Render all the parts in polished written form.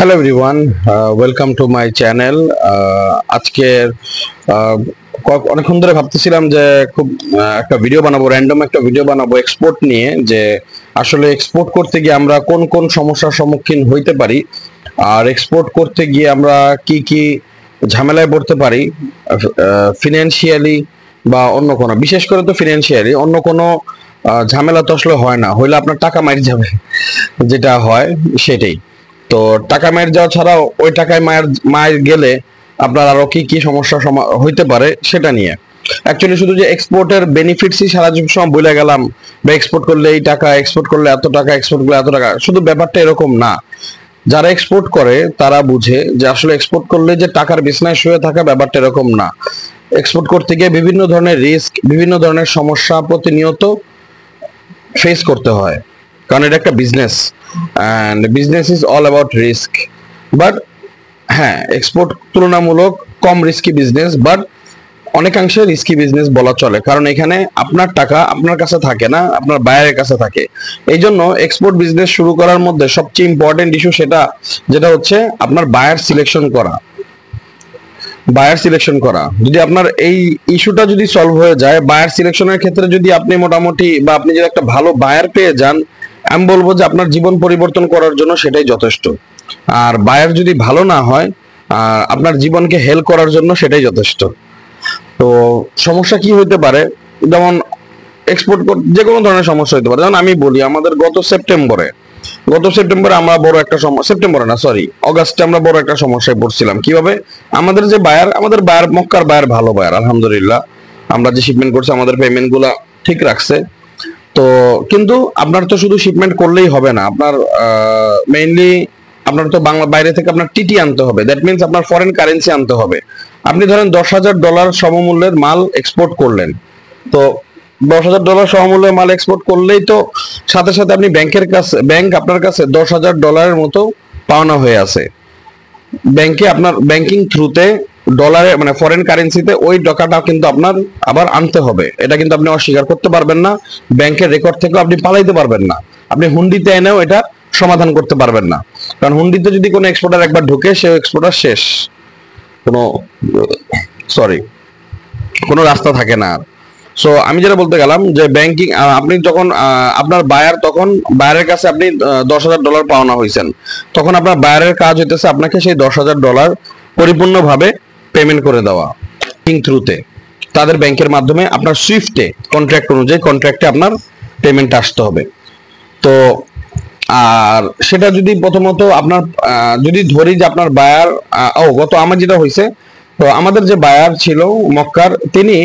Hello everyone, welcome to my channel. আজকের অনেকক্ষণ ধরে ভাবতেছিলাম যে খুব একটা ভিডিও বানাবো, র্যান্ডম একটা ভিডিও বানাবো এক্সপোর্ট নিয়ে, যে আসলে এক্সপোর্ট করতে গিয়ে আমরা কোন কোন সমস্যার সম্মুখীন হইতে পারি, আর এক্সপোর্ট করতে গিয়ে আমরা কি কি ঝামেলায় পড়তে পারি ফিনান্সিয়ালি বা অন্য কোনো, বিশেষ করে তো ফিনান্সিয়ালি। অন্য কোনো ঝামেলা তো আসলে হয় না, হইলে আপনার টাকা মাইর যাবে, যেটা হয় সেটাই। তো টাকা মায়ের যাওয়া ছাড়াও ওই টাকায় মায়ের মায়ের গেলে আপনার আরো কি কি সমস্যা হইতে পারে সেটা নিয়ে। অ্যাকচুয়ালি শুধু যে এক্সপোর্টের বেনিফিটসই সারা সময় বলে গেলাম, বা এক্সপোর্ট করলে এই টাকা, এক্সপোর্ট করলে এত টাকা, এক্সপোর্ট করলে এত টাকা, শুধু ব্যাপারটা এরকম না। যারা এক্সপোর্ট করে তারা বুঝে যে আসলে এক্সপোর্ট করলে যে টাকার বিজনেস হয়ে থাকা, ব্যাপারটা এরকম না। এক্সপোর্ট করতে গিয়ে বিভিন্ন ধরনের রিস্ক, বিভিন্ন ধরনের সমস্যা প্রতিনিয়ত ফেস করতে হয়, কারণ এটা একটা business, and business is all about risk. But হ্যাঁ, এক্সপোর্ট তুলনামূলক কম রিস্কি বিজনেস, বাট অনেকাংশে রিস্কি বিজনেস বলা চলে, কারণ এখানে আপনার টাকা আপনার কাছে থাকে না, আপনার বায়ারের কাছে থাকে। এই জন্য এক্সপোর্ট বিজনেস শুরু করার মধ্যে সবচেয়ে ইম্পর্টেন্ট ইস্যু যেটা হচ্ছে আপনার বায়ার সিলেকশন করা। বায়ার সিলেকশন করা, যদি আপনার এই ইস্যুটা যদি সলভ হয়ে যায়, বায়ার সিলেকশনের ক্ষেত্রে যদি আপনি মোটামুটি, বা আপনি যদি একটা ভালো বায়ার পেয়ে যান, আমি বলবো যে আপনার জীবন পরিবর্তন করার জন্য সেটাই যথেষ্ট। আর বায়ার যদি ভালো না হয়, আপনার জীবনকে হেল্প করার জন্য সেটাই যথেষ্ট। তো সমস্যা কি হতে পারে, যেমন এক্সপোর্ট যে কোনো ধরনের সমস্যা হতে পারে। যেমন আমি বলি, আমাদের গত সেপ্টেম্বরে আমরা বড় একটা সেপ্টেম্বরে না, সরি, অগাস্টে আমরা বড় একটা সমস্যায় পড়ছিলাম। কিভাবে? আমাদের বায়ার মক্কার বায়ার ভালো বায়ার, আলহামদুলিল্লাহ। আমরা যে শিপমেন্ট করছি আমাদের পেমেন্ট গুলা ঠিক রাখছে। তো কিন্তু আপনার তো শুধু শিপমেন্ট করলেই হবে না, আপনার মেইনলি আপনার তো বাইরে থেকে আপনার টিটি আনতে হবে। দ্যাট মিনস আপনার ফরেন কারেন্সি আনতে হবে। আপনি ধরেন $10,000 সমমূল্যের মাল এক্সপোর্ট করলেন, তো $10,000 সমমূল্যের মাল এক্সপোর্ট করলেই তো সাথে সাথে আপনি ব্যাংক আপনার কাছে $10,000 মতো পাওনা হয়ে আছে। ব্যাংকে আপনার ব্যাংকিং থ্রুতে ডলারে, মানে ফরেন কারেন্সিতে ওই টাকাটা কিন্তু আপনার আবার আনতে হবে। এটা কিন্তু আপনি অস্বীকার করতে পারবেন না, ব্যাংকের রেকর্ড থেকেও আপনি পালাইতে পারবেন না। আপনি হুন্ডিতে এনেও এটা সমাধান করতে পারবেন না, কারণ হুন্ডিতে যদি কোনো এক্সপোর্টার একবার ঢুকে, সে এক্সপোর্টার শেষ, কোনো সরি কোনো রাস্তা থাকে না আর। সো আমি যেটা বলতে গেলাম যে ব্যাংকিং, আপনি যখন আপনার বায়ার, তখন বায়ারের কাছে আপনি $10,000 পাওনা হয়েছেন, তখন আপনার বায়ারের কাজ হইতেছে আপনাকে সেই $10,000 পরিপূর্ণভাবে পেমেন্ট করে দেওয়া ব্যাংকিং থ্রুতে, তাদের ব্যাংকের মাধ্যমে আপনার সুইফটে কন্ট্রাক্ট অনুযায়ী কন্ট্রাক্টে আপনার পেমেন্ট আসতে হবে। তো আর সেটা যদি প্রথমত আপনার যদি ধরি যে আপনার বায়ার, আমার যেটা হয়েছে, তো আমাদের যে বায়ার ছিল মক্কার, তিনি,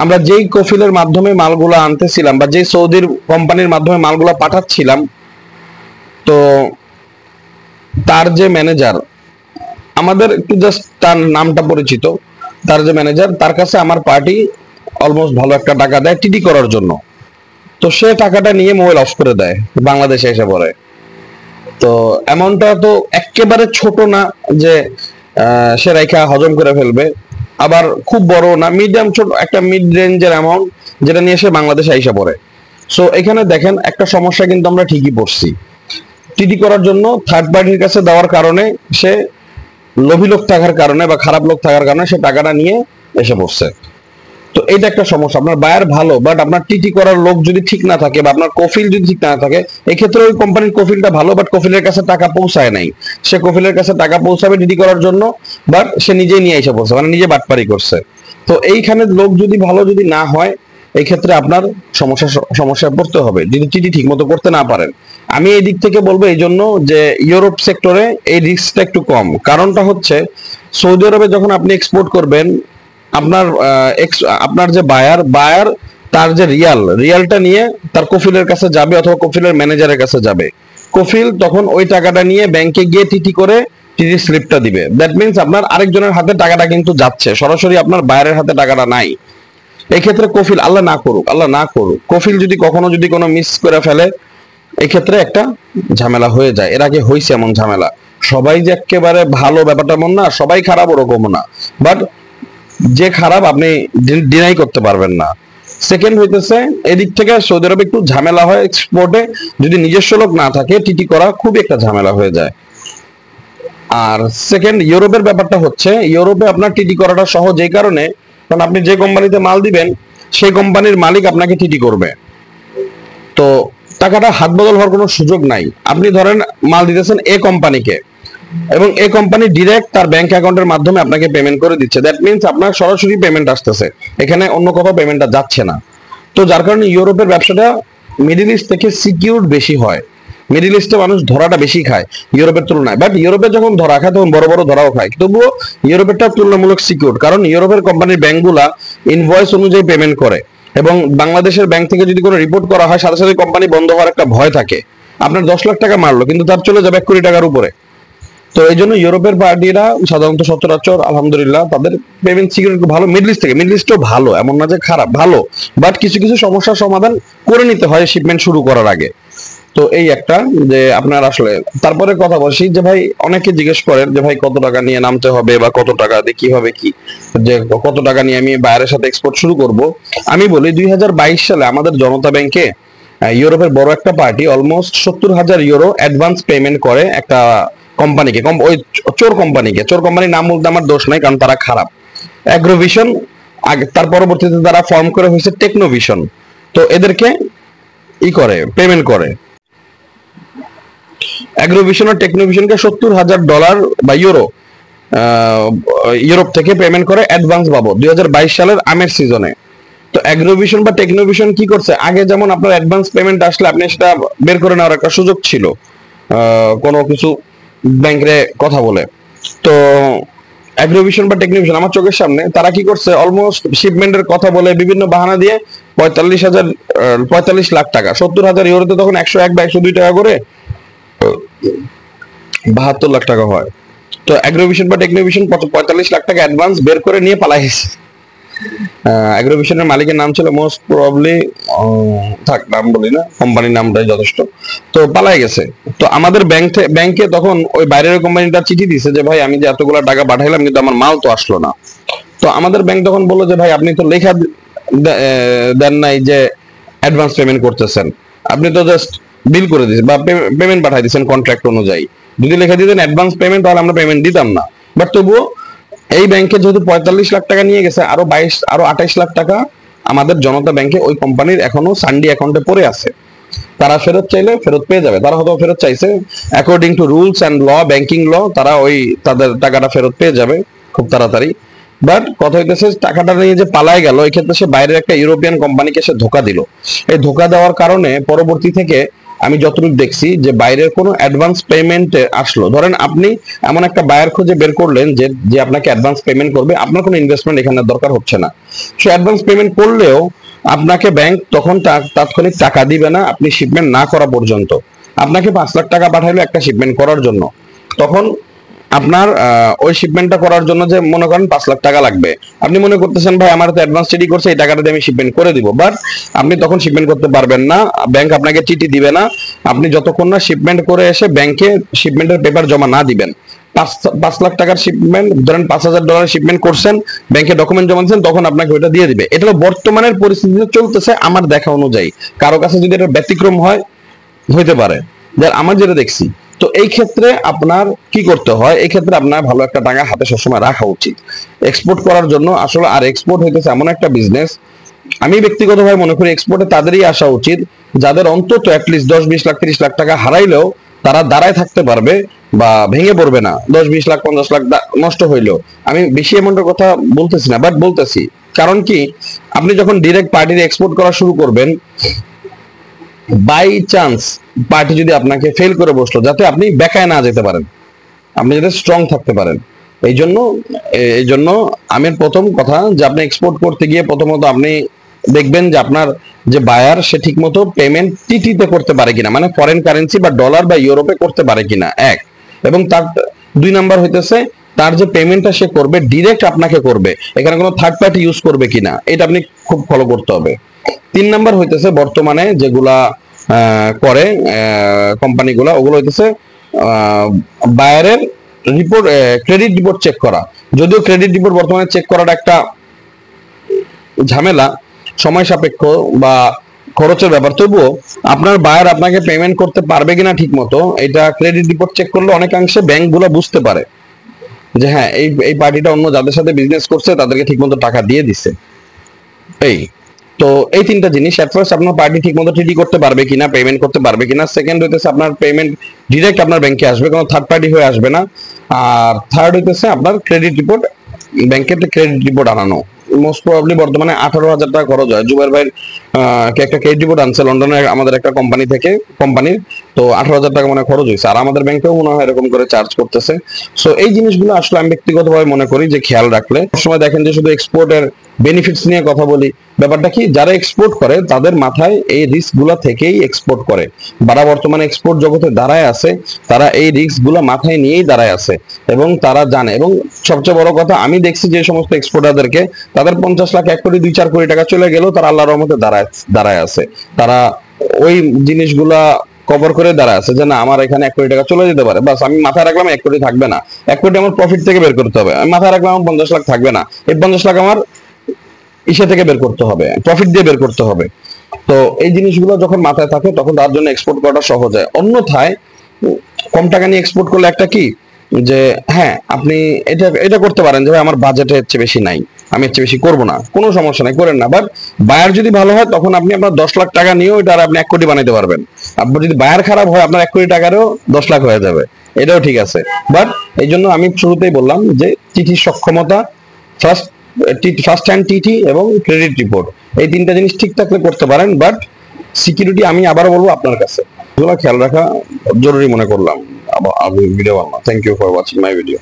আমরা যেই কফিলের মাধ্যমে মালগুলা আনতেছিলাম, বা যেই সৌদির কোম্পানির মাধ্যমে মালগুলা পাঠাচ্ছিলাম, তো তার যে ম্যানেজার, আমাদের একটু জাস্ট তার নামটা পরিচিত, তার যে ম্যানেজার, তার কাছে আমার পার্টি অলমোস্ট ভালো একটা টাকা দেয় টিডি করার জন্য। তো সে টাকাটা নিয়ে মোবাইল অফ করে দেয়, বাংলাদেশে এসে পড়ে। তো অ্যামাউন্টটা তো একেবারে ছোট না যে সে রাইখা হজম করে ফেলবে, আবার খুব বড় না, মিডিয়াম ছোট একটা মিড রেঞ্জের অ্যামাউন্ট, যেটা নিয়ে সে বাংলাদেশে আইসা পড়ে। সো এখানে দেখেন একটা সমস্যা কিন্তু আমরা ঠিকই পড়ছি। টিডি করার জন্য থার্ড পার্টির কাছে দেওয়ার কারণে, সে লোভী লোক থাকার কারণে বা খারাপ লোক থাকার কারণে সে টাকাটা নিয়ে এসে পড়ছে। তো এইটা একটা সমস্যা। আপনার বায়ার ভালো, বাট আপনার টিটি করার লোক যদি ঠিক না থাকে, বা আপনার কফিল যদি ঠিক না থাকে, এক্ষেত্রে ওই কোম্পানির কফিলটা ভালো, বাট কফিলের কাছে টাকা পৌঁছায় নাই। সে কফিলের কাছে টাকা পৌঁছাবে টিটি করার জন্য, বাট সে নিজেই নিয়ে এসে পড়ছে, মানে নিজে বাটপারি করছে। তো এইখানে লোক যদি ভালো যদি না হয়, এই ক্ষেত্রে আপনার সমস্যায় পড়তে হবে, যদি টিটি ঠিক মতো করতে না পারেন। আমি এই দিক থেকে বলবো এই জন্য যে ইউরোপ সেক্টরে এই রিস্কটা একটু কম। কারণটা হচ্ছে, সৌদি আরবে যখন আপনি এক্সপোর্ট করবেন, আপনার যে বায়ার তার যে রিয়ালটা নিয়ে তার কফিলের কাছে যাবে, অথবা কফিলের ম্যানেজারের কাছে যাবে। কফিল তখন ওই টাকাটা নিয়ে ব্যাংকে গিয়ে টিটি করে টিটি স্লিপটা দিবে। দ্যাট মিনস আপনার আরেকজনের হাতে টাকাটা কিন্তু যাচ্ছে, সরাসরি আপনার বায়ারের হাতে টাকাটা নাই। এই ক্ষেত্রে কফিল, আল্লাহ না করুক, কফিল যদি কখনো যদি কোনো মিস করে ফেলে, এই ক্ষেত্রে একটা ঝামেলা হয়ে যায়। এর আগে হয়েছে এমন ঝামেলা। সবাই যে একেবারে ভালো, ব্যাপারটা এমন না, সবাই খারাপ ওরকমও না, বাট যে খারাপ আপনি ডিনাই করতে পারবেন না। সেকেন্ড হইতেছে, এদিক থেকে সৌদি আরবে একটু ঝামেলা হয় এক্সপোর্টে, যদি নিজস্ব লোক না থাকে টিটি করা খুবই একটা ঝামেলা হয়ে যায়। আর সেকেন্ড, ইউরোপের ব্যাপারটা হচ্ছে, ইউরোপে আপনার টিটি করাটা সহজ এই কারণে, কারণ আপনি যে কোম্পানিতে মাল দিবেন সেই কোম্পানির মালিক আপনাকে টিটি করবে। তো টাকাটা হাত বদল হওয়ার কোনো সুযোগ নাই। আপনি ধরেন মাল দিতেছেন এ কোম্পানিকে, এবং এই কোম্পানি ডিরেক্ট তার ব্যাংক অ্যাকাউন্টের মাধ্যমে আপনাকে পেমেন্ট করে দিচ্ছে। দ্যাট মিনস আপনার সরাসরি পেমেন্ট আসতেছে, এখানে অন্য কোথাও পেমেন্টটা যাচ্ছে না। তো যার কারণে ইউরোপের ব্যবসাটা মিডল ইস্ট থেকে সিকিউর বেশি হয়। মিডল ইস্টে মানুষ ধরাটা বেশি খায় ইউরোপের তুলনায়, বাট ইউরোপে যখন ধরা খায় তখন বড় বড় ধরাও খায়, তবুও ইউরোপেরটা তুলনামূলক সিকিউর, কারণ ইউরোপের কোম্পানির ব্যাংকগুলা ইনভয়েস অনুযায়ী পেমেন্ট করে, এবং বাংলাদেশের ব্যাংক থেকে যদি কোনো রিপোর্ট করা হয় সাথে সাথে কোম্পানি বন্ধ হওয়ার একটা ভয় থাকে। আপনার 10 লাখ টাকা মারলো কিন্তু তার চলে যাবে 1 কোটি টাকার উপরে। তো এই জন্য ইউরোপের পার্টিরা সাধারণত সচরাচর আলহামদুলিল্লাহ তাদের পেমেন্ট সিকিউরিটি ভালো। মিডল ইস্ট থেকে, মিডল ইস্টও ভালো, এমন না যে খারাপ, ভালো, বাট কিছু কিছু সমস্যার সমাধান করে নিতে হয় শিপমেন্ট শুরু করার আগে। তো এই একটা যে আপনার আসলে তারপরে কথা বলছি যে ভাই অনেকে জিজ্ঞেস করেন যে ভাই কত টাকা নিয়ে নামতে হবে বা কত টাকা দিয়ে কিভাবে কি, যে কত টাকা নিয়ে আমি বাইরের সাথে এক্সপোর্ট শুরু করব। আমি বলি 2022 সালে আমাদের জনতা ব্যাংকে ইউরোপের বড় একটা party almost 70,000 euro advance payment করে একটা কোম্পানিকে, ওই চোর কোম্পানিকে। চোর কোম্পানির নাম বলতে আমার দোষ নাই কারণ তারা খারাপ। অ্যাগ্রোভিশন, আগে তার পরবর্তীতে তারা ফর্ম করে হয়েছে টেকনোভিশন। তো এদেরকে করে পেমেন্ট করে অ্যাগ্রোভিশন আর টেকনোভিশনকে $70,000 বা ইউরো ইউরোপ থেকে পেমেন্ট করে অ্যাডভান্স বাবদ 2022 সালের আমের সিজনে। তো অ্যাগ্রোভিশন বা টেকনোভিশন কি করছে, আগে যেমন আপনার অ্যাডভান্স পেমেন্ট আসলে আপনি সেটা বের করে নেওয়ার একটা সুযোগ ছিল কোনো কিছু ব্যাংকে কথা বলে। তো অ্যাগ্রোভিশন বা টেকনোভিশন আমার চোখের সামনে তারা কি করছে, অলমোস্ট শিপমেন্টের কথা বলে বিভিন্ন বাহানা দিয়ে 45 লাখ টাকা, 70,000 ইউরোতে তখন 101 বা 102 টাকা করে 72 লাখ টাকা হয়। তো অ্যাগ্রোভিশন বা টেকনোভিশন 45 লাখ টাকা অ্যাডভান্স বের করে নিয়ে পালাইছে। অ্যাগ্রোভিশনের মালিকের নাম ছিল মোস্ট প্রবাবলি, থাক নাম বলি না, কোম্পানির নামটাই যথেষ্ট। তো পালাই গেছে। তো আমাদের ব্যাংকে তখন ওই বাইরের কোম্পানিটা চিঠি দিছে যে ভাই আমি যে এতগুলো টাকা পাঠাইলাম কিন্তু আমার মাল তো আসলো না। তো আমাদের ব্যাংক তখন বললো যে ভাই আপনি তো লেখা দেন নাই যে অ্যাডভান্স পেমেন্ট করতেছেন, আপনি তো জাস্ট বিল করে দিয়েছেন বা পেমেন্ট পাঠাই দিয়েছেন কন্ট্রাক্ট অনুযায়ী। যদি লেখা দিতেন অ্যাডভান্স পেমেন্ট তাহলে আমরা পেমেন্ট দিতাম না। বাট তবুও এই ব্যাংকে যেহেতু 45 লাখ টাকা নিয়ে গেছে, আরো 28 লাখ টাকা আমাদের জনতা ব্যাংকে ওই কোম্পানির এখনো সান্ডি অ্যাকাউন্টে পড়ে আছে। তারা ফেরত চাইলে ফেরত পেয়ে যাবে, তারা হয়তো ফেরত চাইছে according to rules and law, banking law, তারা ওই তাদের টাকাটা ফেরত পেয়ে যাবে খুব তাড়াতাড়ি। বাট কথা হইতেছে টাকাটা নিয়ে যে পালায় গেল, এই ক্ষেত্রে সে বাইরের একটা ইউরোপিয়ান কোম্পানিকে সে ধোকা দিল। এই ধোকা দেওয়ার কারণে পরবর্তী থেকে আমি যতটুকু দেখছি যে বাইরের কোনো অ্যাডভান্স পেমেন্ট আসলো, ধরেন আপনি এমন একটা বায়ার খুঁজে বের করলেন যে যে আপনাকে অ্যাডভান্স পেমেন্ট করবে, আপনার কোনো ইনভেস্টমেন্ট এখানে দরকার হচ্ছে না। সে অ্যাডভান্স পেমেন্ট করলেও আপনাকে ব্যাংক তখন তাৎক্ষণিক টাকা দিবে না আপনি শিপমেন্ট না করা পর্যন্ত। আপনাকে 5 লাখ টাকা পাঠাইলো একটা শিপমেন্ট করার জন্য, তখন আপনার ওই শিপমেন্টটা করার জন্য যে মনে করেন 5 লাখ টাকা লাগবে, আপনি মনে করতেছেন ভাই আমার তো অ্যাডভান্স চিঠি করছে এই টাকাটা দিয়ে আমি শিপমেন্ট করে দিব, বাট আপনি তখন শিপমেন্ট করতে পারবেন না, ব্যাংক আপনাকে চিঠি দিবে না আপনি যতক্ষণ না শিপমেন্ট করে এসে ব্যাংকে শিপমেন্টের পেপার জমা না দিবেন। 5 লাখ টাকার শিপমেন্ট, ধরেন $5,000 শিপমেন্ট করছেন, ব্যাংকে ডকুমেন্ট জমা দিচ্ছেন, তখন আপনাকে ওইটা দিয়ে দিবে। এটা বর্তমানের পরিস্থিতিতে চলতেছে আমার দেখা অনুযায়ী, কারো কাছে যদি এটা ব্যতিক্রম হয় হইতে পারে, যার আমার যেটা দেখছি। তো এই ক্ষেত্রে আপনার কি করতে হয়, এই ক্ষেত্রে আপনার ভালো একটা টাকা হাতে সবসময় রাখা উচিত এক্সপোর্ট করার জন্য। আসলে আর এক্সপোর্ট হইতেছে এমন একটা বিজনেস, আমি ব্যক্তিগতভাবে মনে করি এক্সপোর্টে তাদেরই আসা উচিত যাদের অন্তত অ্যাটলিস্ট 10-20 লাখ 30 লাখ টাকা হারাইলেও তারা দাঁড়ায় থাকতে পারবে বা ভেঙে পড়বে না। 10-20 লাখ 50 লাখ নষ্ট হইলেও, আমি বেশি অ্যামাউন্টের কথা বলতেছি না, বাট বলতেছি কারণ কি, আপনি যখন ডিরেক্ট পার্টির এক্সপোর্ট করা শুরু করবেন, বাই চান্স পার্টি যদি আপনাকে ফেল করে বসলো, যাতে আপনি বেকায় না যেতে পারেন, আপনি যাতে স্ট্রং থাকতে পারেন। এই জন্য আমি প্রথম কথা যে আপনি এক্সপোর্ট করতে গিয়ে প্রথমত আপনি দেখবেন যে আপনার যে বায়ার সে ঠিক মতো পেমেন্ট টিটিতে করতে পারে কিনা, মানে ফরেন কারেন্সি বা ডলার বা ইউরোপে করতে পারে কিনা, এক। এবং তার 2 নাম্বার হইতেছে তার যে পেমেন্টটা সে করবে ডিরেক্ট আপনাকে করবে, এখানে কোনো থার্ড পার্টি ইউজ করবে কিনা, এটা আপনি খুব ফলো করতে হবে। 3 নাম্বার হইতেছে বর্তমানে যেগুলা করে কোম্পানিগুলা, ওগুলো হইতেছে বায়ারের রিপোর্ট, ক্রেডিট রিপোর্ট চেক করা। যদিও ক্রেডিট রিপোর্ট বর্তমানে চেক করাটা একটা ঝামেলা, সময় সাপেক্ষ বা খরচের ব্যাপার। তবুও আপনার বায়ার আপনাকে পেমেন্ট করতে পারবে কিনা ঠিক মতো, এটা ক্রেডিট রিপোর্ট চেক করলে অনেকাংশে ব্যাংকগুলো বুঝতে পারে যে হ্যাঁ এই এই পার্টিটা অন্য যাদের সাথে বিজনেস করছে তাদেরকে ঠিকমতো টাকা দিয়ে দিছে। এই তো এই তিনটা জিনিস, এট ফার্স্ট আপনার পার্টি ঠিকমতো টিডি করতে পারবে কিনা, পেমেন্ট করতে পারবে কিনা। সেকেন্ড হইতেছে আপনার পেমেন্ট ডিরেক্ট আপনার ব্যাংকে আসবে, কোনো থার্ড পার্টি হয়ে আসবে না। আর থার্ড হইতেছে আপনার ক্রেডিট রিপোর্ট, ব্যাংকের ক্রেডিট রিপোর্ট আনানো। মোস্ট প্রবাবলি বর্তমানে 18,000 টাকা খরচ হয়। জুবাইর ভাই একটা ক্রেডিট রিপোর্ট আনছে লন্ডনের আমাদের একটা কোম্পানি থেকে, কোম্পানির, তো 18,000 টাকা মনে খরচ হয়েছে। আর আমাদের ব্যাংকেও মনে হয় এরকম করে চার্জ করতেছে। সো এই জিনিসগুলো আসলে আমি ব্যক্তিগতভাবে মনে করি যে খেয়াল রাখলে। সময় দেখেন যে শুধু এক্সপোর্টের বেনিফিটস নিয়ে কথা বলি, ব্যাপারটা কি, যারা এক্সপোর্ট করে তাদের মাথায় এই রিস্ক গুলা থেকেই এক্সপোর্ট করে। যারা বর্তমানে এক্সপোর্ট জগতে দাঁড়ায় আছে তারা এই রিস্ক গুলা মাথায় নিয়েই দাঁড়ায় আছে এবং তারা জানে। এবং সবচেয়ে বড় কথা, আমি দেখছি যে সমস্ত এক্সপোর্টারদেরকে, তাদের 50 লাখ 1 কোটি 2-4 কোটি টাকা চলে গেলেও তারা আল্লাহর রহমতে দাঁড়ায় আছে। তারা ওই জিনিসগুলা কভার করে দাঁড়ায় আছে যে না আমার এখানে 1 কোটি টাকা চলে যেতে পারে, বাস আমি মাথায় রাখলাম 1 কোটি থাকবে না, 1 কোটি আমার প্রফিট থেকে বের করতে হবে। আমি মাথায় রাখলাম আমার 50 লাখ থাকবে না, এই 50 লাখ আমার ইসে থেকে বের করতে হবে, প্রফিট দিয়ে বের করতে হবে। তো এই জিনিসগুলো যখন মাথায় থাকে তখন তার জন্য এক্সপোর্ট করাটা সহজ হয়। অন্যথায় কম টাকা নিয়ে এক্সপোর্ট করলে একটা কি, যে হ্যাঁ আপনি এটা এটা করতে পারেন যে ভাই আমার বাজেটে এর চেয়ে বেশি নাই, আমি এর চেয়ে বেশি করবো না, কোনো সমস্যা নাই, করেন না। বাট বায়ার যদি ভালো হয় তখন আপনি আপনার 10 লাখ টাকা নিয়েও এটা আপনি 1 কোটি বানাইতে পারবেন। আপনার যদি বায়ার খারাপ হয় আপনার 1 কোটি টাকারও 10 লাখ হয়ে যাবে, এটাও ঠিক আছে। বাট এই জন্য আমি শুরুতেই বললাম যে টিটির সক্ষমতা, ফার্স্ট ফার্স্ট হ্যান্ড টিটি এবং ক্রেডিট রিপোর্ট, এই তিনটা জিনিস ঠিক থাকলে করতে পারেন। বাট সিকিউরিটি আমি আবারও বলবো আপনার কাছে, এগুলো খেয়াল রাখা জরুরি মনে করলাম। ভিডিও বানানো। Thank you for watching my video.